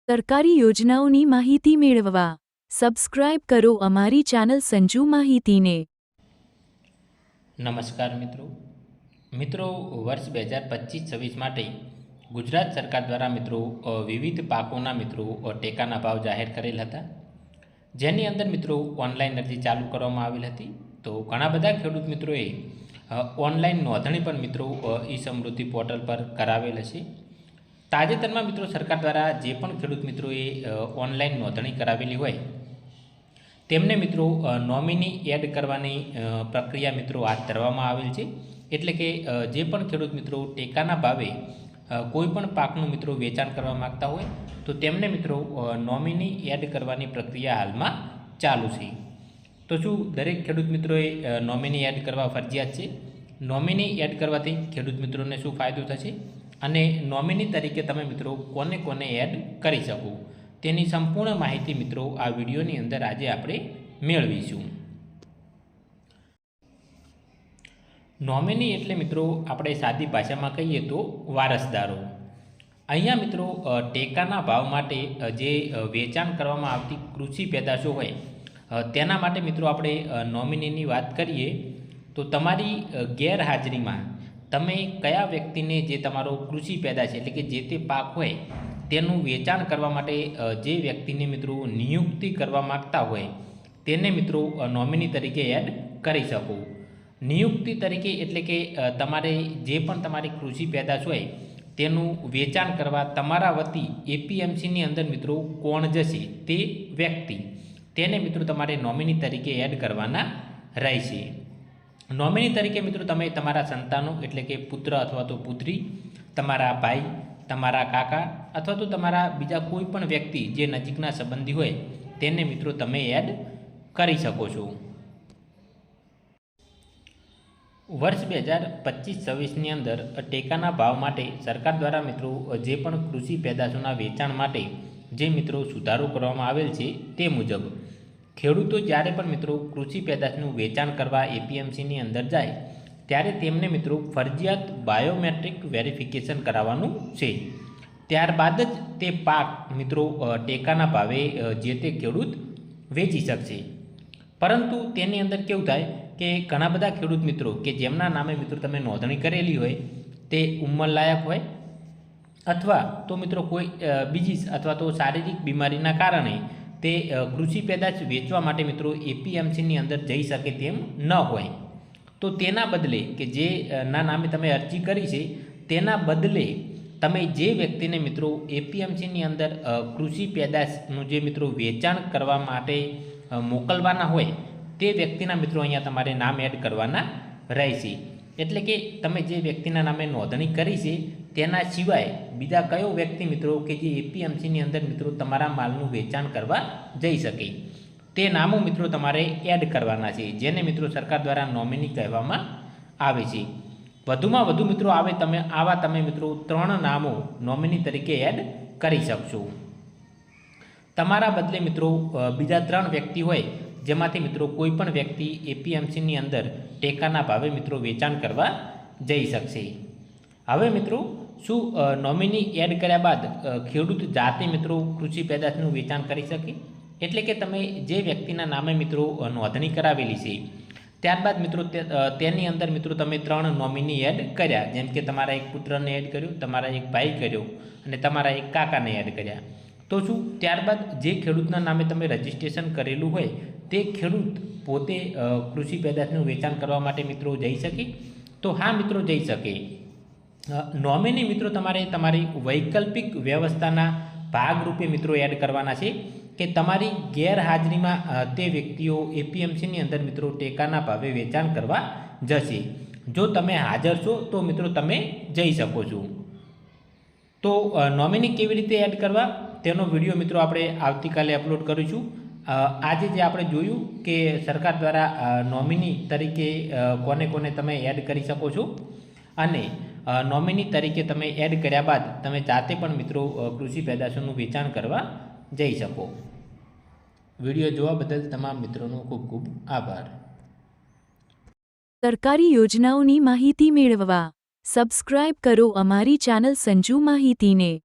સરકારી યોજનાઓની માહિતી મેળવવા સબસ્ક્રાઇબ કરો અમારી ચેનલ સંજુ માહિતીને। નમસ્કાર મિત્રો વર્ષ 2025-26 માટે ગુજરાત સરકાર દ્વારા મિત્રો વિવિધ પાકોના મિત્રો ટેકાના ભાવ જાહેર કરેલ હતા, જેની અંદર મિત્રો ઓનલાઈન અરજી ચાલુ કરવામાં આવેલ હતી। તો ઘણા બધા ખેડૂત મિત્રોએ ઓનલાઈન નોંધણી પણ મિત્રો ઈ સમૃદ્ધિ પોર્ટલ પર કરાવેલ હશે। તાજેતરમાં મિત્રો સરકાર દ્વારા જે પણ ખેડૂત મિત્રોએ ઓનલાઈન નોંધણી કરાવેલી હોય તેમને મિત્રો નોમિની એડ કરવાની પ્રક્રિયા મિત્રો હાથ ધરવામાં આવેલ છે। એટલે કે જે પણ ખેડૂત મિત્રો ટેકાના ભાવે કોઈપણ પાકનું મિત્રો વેચાણ કરવા માગતા હોય તો તેમને મિત્રો નોમિની એડ કરવાની પ્રક્રિયા હાલમાં ચાલુ છે। તો શું દરેક ખેડૂત મિત્રોએ નોમિની એડ કરવા ફરજિયાત છે? નોમિની એડ કરવાથી ખેડૂત મિત્રોને શું ફાયદો થશે અને નોમિની તરીકે તમે મિત્રો કોને કોને એડ કરી શકો તેની સંપૂર્ણ માહિતી મિત્રો આ વિડીયોની અંદર આજે આપણે મેળવીશું। નોમિની એટલે મિત્રો આપણે સાદી ભાષામાં કહીએ તો વારસદારો। અહીંયા મિત્રો ટેકાના ભાવ માટે જે વેચાણ કરવામાં આવતી કૃષિ પેદાશો હોય તેના માટે મિત્રો આપણે નોમિનીની વાત કરીએ તો તમારી ગેરહાજરીમાં તમે કયા વ્યક્તિને જે તમારો કૃષિ પેદાશ એટલે કે જે તે પાક હોય તેનું વેચાણ કરવા માટે જે વ્યક્તિને મિત્રો નિયુક્તિ કરવા માગતા હોય તેને મિત્રો નોમિની તરીકે એડ કરી શકો। નિયુક્તિ તરીકે એટલે કે તમારે જે પણ તમારી કૃષિ પેદાશ હોય તેનું વેચાણ કરવા તમારા વતી એપીએમસીની અંદર મિત્રો કોણ જશે તે વ્યક્તિ તેને મિત્રો તમારે નોમિની તરીકે એડ કરવાના રહેશે। નોમિની તરીકે મિત્રો તમે તમારા સંતાનો એટલે કે પુત્ર અથવા તો પુત્રી, તમારા ભાઈ, તમારા કાકા અથવા તો તમારા બીજા કોઈ પણ વ્યક્તિ જે નજીકના સંબંધી હોય તેને મિત્રો તમે એડ કરી શકો છો। વર્ષ 2025-26ની અંદર ટેકાના ભાવ માટે સરકાર દ્વારા મિત્રો જે પણ કૃષિ પેદાશોના વેચાણ માટે જે મિત્રો સુધારો કરવામાં આવેલ છે તે મુજબ ખેડૂતો જ્યારે પણ મિત્રો કૃષિ પેદાશનું વેચાણ કરવા એપીએમસીની અંદર જાય ત્યારે તેમને મિત્રો ફરજિયાત બાયોમેટ્રિક વેરિફિકેશન કરાવવાનું છે। ત્યારબાદ જ તે પાક મિત્રો ટેકાના ભાવે જે તે ખેડૂત વેચી શકશે। પરંતુ તેની અંદર કેવું થાય કે ઘણા બધા ખેડૂત મિત્રો કે જેમના નામે મિત્રો તમે નોંધણી કરેલી હોય તે ઉંમરલાયક હોય અથવા તો મિત્રો કોઈ બીજી અથવા તો શારીરિક બીમારીના કારણે તે કૃષિ પેદાશ વેચવા માટે મિત્રો એપીએમસીની અંદર જઈ શકે તેમ ન હોય તો તેના બદલે કે જે ના નામે તમે અરજી કરી છે તેના બદલે તમે જે વ્યક્તિને મિત્રો એપીએમસીની અંદર કૃષિ પેદાશનું જે મિત્રો વેચાણ કરવા માટે મોકલવાના હોય તે વ્યક્તિના મિત્રો અહીંયા તમારે નામ એડ કરવાના રહેશે। એટલે કે તમે જે વ્યક્તિના નામે નોંધણી કરી છે તેના સિવાય બીજા કયો વ્યક્તિ મિત્રો કે જે એપીએમસીની અંદર મિત્રો તમારા માલનું વેચાણ કરવા જઈ શકે તે નામો મિત્રો તમારે એડ કરવાના છે, જેને મિત્રો સરકાર દ્વારા નોમિની કહેવામાં આવે છે। વધુમાં વધુ મિત્રો આવા તમે મિત્રો 3 નામો નોમિની તરીકે એડ કરી શકશો। તમારા બદલે મિત્રો બીજા 3 વ્યક્તિ હોય જેમાંથી મિત્રો કોઈ પણ વ્યક્તિ એપીએમસીની અંદર ટેકાના ભાવે મિત્રો વેચાણ કરવા જઈ શકશે। હવે મિત્રો શું નોમિની એડ કર્યા બાદ ખેડૂત જાતે મિત્રો કૃષિ પેદાશનું વેચાણ કરી શકે? એટલે કે તમે જે વ્યક્તિના નામે મિત્રો નોંધણી કરાવેલી છે ત્યારબાદ મિત્રો તેની અંદર મિત્રો તમે 3 નોમિની એડ કર્યા, જેમ કે તમારા એક પુત્રને એડ કર્યો, તમારા એક ભાઈ કર્યો અને તમારા એક કાકાને એડ કર્યા। તો શું ત્યારબાદ જે ખેડૂતના નામે તમે રજિસ્ટ્રેશન કરેલું હોય તે ખેડૂત પોતે કૃષિ પેદાશનું વેચાણ કરવા માટે મિત્રો જઈ શકે? તો હા મિત્રો જઈ શકે। નોમિની મિત્રો તમારે તમારી વૈકલ્પિક વ્યવસ્થાના ભાગરૂપે મિત્રો એડ કરવાના છે કે તમારી ગેરહાજરીમાં તે વ્યક્તિઓ એપીએમસીની અંદર મિત્રો ટેકાના ભાવે વેચાણ કરવા જશે। જો તમે હાજર છો તો મિત્રો તમે જઈ શકો છો। તો નોમિની કેવી રીતે એડ કરવા તેનો વિડીયો મિત્રો આપણે આવતીકાલે અપલોડ કરીશું। આજે જે આપણે જોયું કે સરકાર દ્વારા નોમિની તરીકે કોને કોને તમે એડ કરી શકો છો અને નોમિની તરીકે તમે એડ કર્યા બાદ તમે જાતે પણ મિત્રો કૃષિ પેદાશોનું વેચાણ કરવા જઈ શકો। વિડીયો જોવા બદલ તમામ મિત્રોનો ખૂબ ખૂબ આભાર। સરકારી યોજનાઓની માહિતી મેળવવા સબસ્ક્રાઇબ કરો અમારી ચેનલ સંજુ માહિતીને।